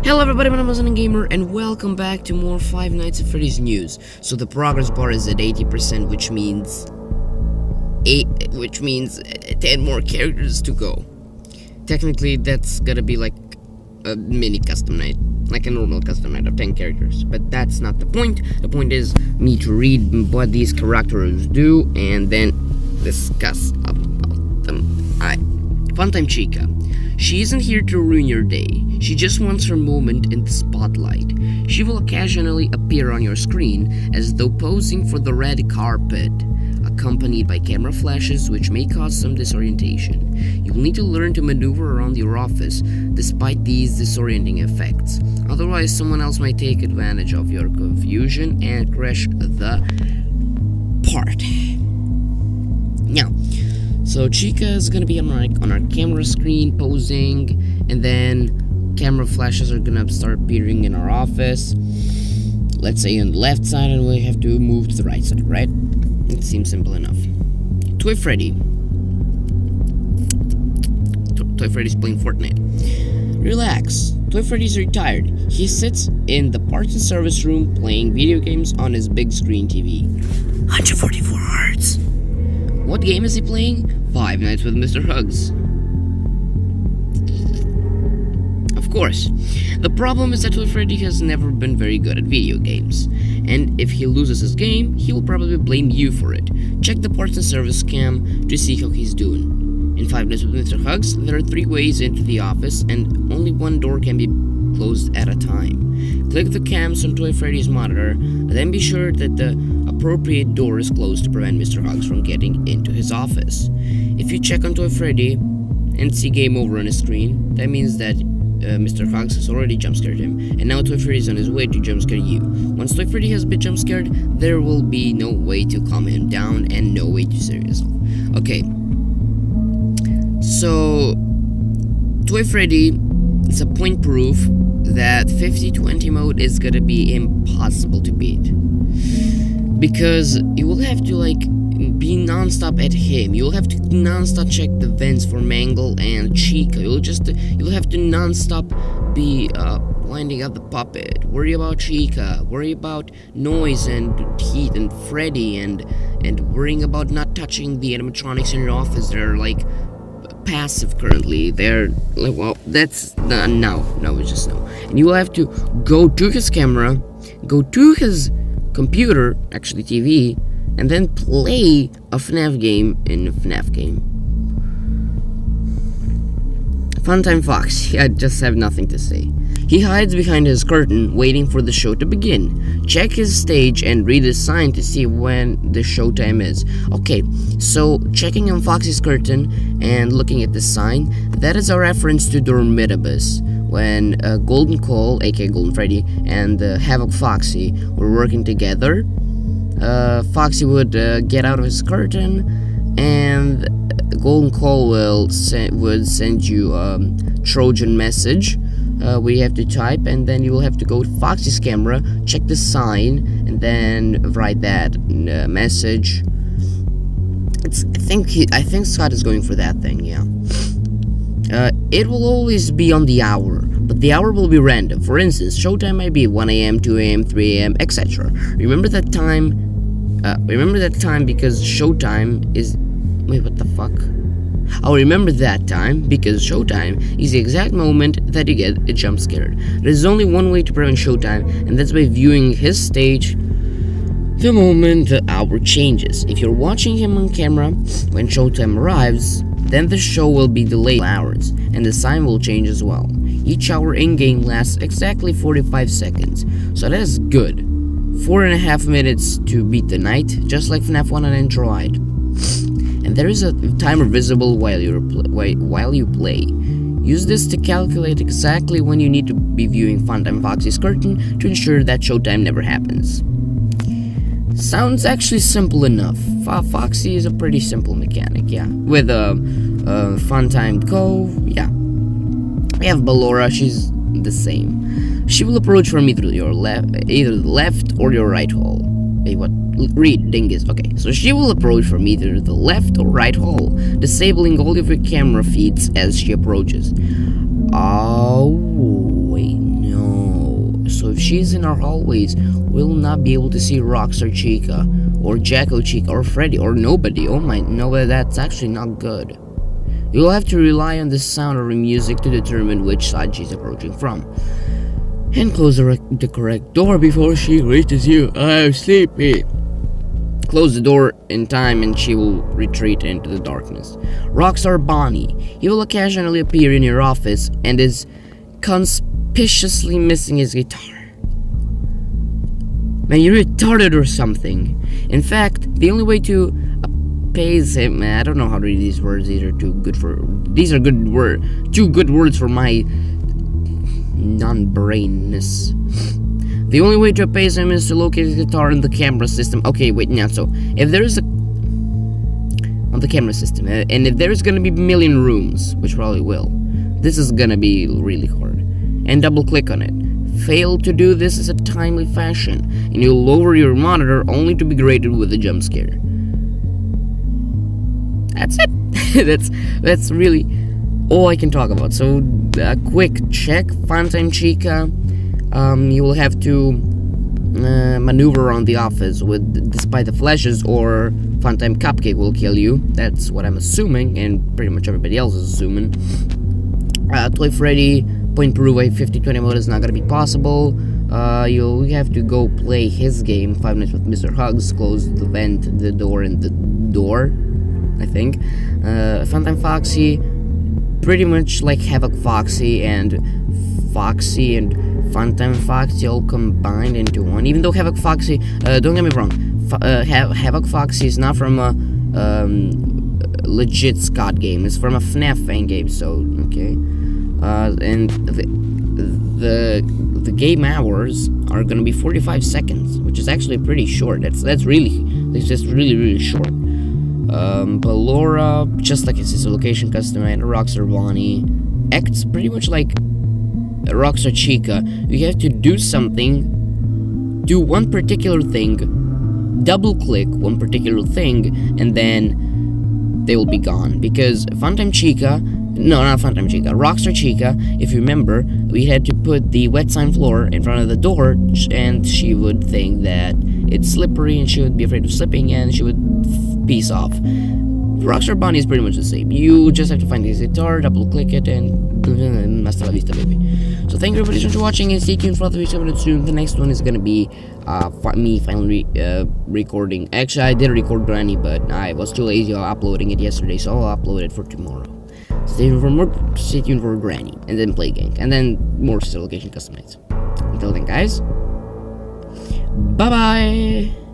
Hello everybody, my name is Gamer and welcome back to more Five Nights at Freddy's news. So the progress bar is at 80%, which means 10 more characters to go. Technically that's gonna be like a mini custom night, like a normal custom night of 10 characters, but that's not the point. The point is me to read what these characters do and then discuss about them. Funtime Chica. She isn't here to ruin your day. She just wants her moment in the spotlight. She will occasionally appear on your screen as though posing for the red carpet, accompanied by camera flashes which may cause some disorientation. You will need to learn to maneuver around your office despite these disorienting effects. Otherwise, someone else might take advantage of your confusion and crash the part. Now, so Chica is gonna be on our camera screen posing, and then camera flashes are gonna start appearing in our office. Let's say on the left side, and we have to move to the right side, right? It seems simple enough. Toy Freddy. Toy Freddy's playing Fortnite. Relax. Toy Freddy's retired. He sits in the parts and service room playing video games on his big screen TV. 144 hearts. What game is he playing? Five Nights with Mr. Hugs. Of course. The problem is that Toy Freddy has never been very good at video games. And if he loses his game, he will probably blame you for it. Check the parts and service cam to see how he's doing. In Five Nights with Mr. Hugs, there are 3 ways into the office and only one door can be closed at a time. Click the cams on Toy Freddy's monitor, then be sure that the appropriate door is closed to prevent Mr. Hugs from getting into his office. If you check on Toy Freddy and see game over on his screen, that means that Mr. Hugs has already jump-scared him, and now Toy Freddy is on his way to jump-scare you. Once Toy Freddy has been jump-scared, there will be no way to calm him down and no way to save yourself. Okay, so Toy Freddy is a point proof that 50-20 mode is gonna be impossible to beat, because you will have to be non-stop at him. You'll have to non-stop check the vents for Mangle and Chica. You'll have to non-stop be winding up the puppet, worry about Chica, worry about noise and heat and Freddy, and worrying about not touching the animatronics in your office. They're passive currently. They're well, that's no, it's just no. And you will have to go to his camera, go to his computer, actually TV, and then play a FNAF game in a FNAF game. Funtime Fox, I just have nothing to say. He hides behind his curtain, waiting for the show to begin. Check his stage and read the sign to see when the showtime is. Okay, so checking on Foxy's curtain and looking at the sign, that is a reference to Dormitibus, when Golden Cole, aka Golden Freddy, and Havoc Foxy were working together. Foxy would get out of his curtain, and Golden Cole would send you a Trojan message. We have to type, and then you will have to go to Foxy's camera, check the sign, and then write that message. I think Scott is going for that thing, yeah. It will always be on the hour, but the hour will be random. For instance, showtime might be 1 a.m., 2 a.m., 3 a.m., etc. Remember that time because showtime is... Wait, what the fuck? I'll remember that time because showtime is the exact moment that you get a jump scared. There's only one way to prevent showtime, and that's by viewing his stage the moment the hour changes. If you're watching him on camera when showtime arrives, then the show will be delayed hours, and the sign will change as well. Each hour in-game lasts exactly 45 seconds, so that is good. 4.5 minutes to beat the night, just like FNAF 1 on Android. And there is a timer visible while you play. Use this to calculate exactly when you need to be viewing Funtime Foxy's curtain to ensure that showtime never happens. Sounds actually simple enough. Foxy is a pretty simple mechanic, yeah. With Funtime Go, yeah. We have Ballora, she's the same. She will approach from either the left or your right hole. Hey, what? Read, dingus. Okay, so she will approach from either the left or right hole, disabling all of your camera feeds as she approaches. Oh, wait, no. she's in our hallways, we'll not be able to see Rockstar Chica, or Jacko Chica, or Freddy, or nobody. Oh my, no, that's actually not good. You'll have to rely on the sound of her music to determine which side she's approaching from. And close the correct door before she reaches you. I'm sleepy. Close the door in time and she will retreat into the darkness. Rockstar Bonnie. He will occasionally appear in your office and is conspicuously missing his guitar. Man, you're retarded or something. In fact, the only way to appease him, I don't know how to read these words. These are too good words for my non-brainness. The only way to appease him is to locate his guitar in the camera system. Okay, wait, now, so, if there is on the camera system, and if there is gonna be a million rooms, which probably will, this is gonna be really hard, and double click on it. Fail to do this in a timely fashion, and you'll lower your monitor only to be greeted with a jump scare. That's it. that's really all I can talk about. So, a quick check. Funtime Chica. You will have to maneuver around the office despite the flashes, or Funtime Cupcake will kill you. That's what I'm assuming, and pretty much everybody else is assuming. Toy Freddy Point Peru 50-20 mode is not gonna be possible. You'll have to go play his game 5 minutes with Mr. Hugs. Close the vent, the door, and the door, I think. Funtime Foxy, pretty much like Havoc Foxy and Funtime Foxy all combined into one. Even though Havoc Foxy, don't get me wrong, Havoc Foxy is not from a legit Scott game. It's from a FNAF fan game. So okay, and the game hours are gonna be 45 seconds, which is actually pretty short. It's just really short. Ballora, just like it's a location customer, Rockstar Bonnie acts pretty much like Rockstar Chica. You have to do something, do one particular thing, double click one particular thing, and then they will be gone. Because Funtime Chica, no, not Funtime Chica, Rockstar Chica, if you remember, we had to put the wet sign floor in front of the door, and she would think that it's slippery, and she would be afraid of slipping, and she would peace off. Rockstar Bonnie is pretty much the same. You just have to find this guitar, double click it, and hasta la vista, baby. So thank you everybody so much for watching, and stay tuned for other videos coming soon. The next one is gonna be me finally recording. Actually, I did record Granny, but I was too lazy uploading it yesterday, so I'll upload it for tomorrow. Stay tuned for Granny, and then Play Gang, and then more location custom nights. Until then, guys, bye bye.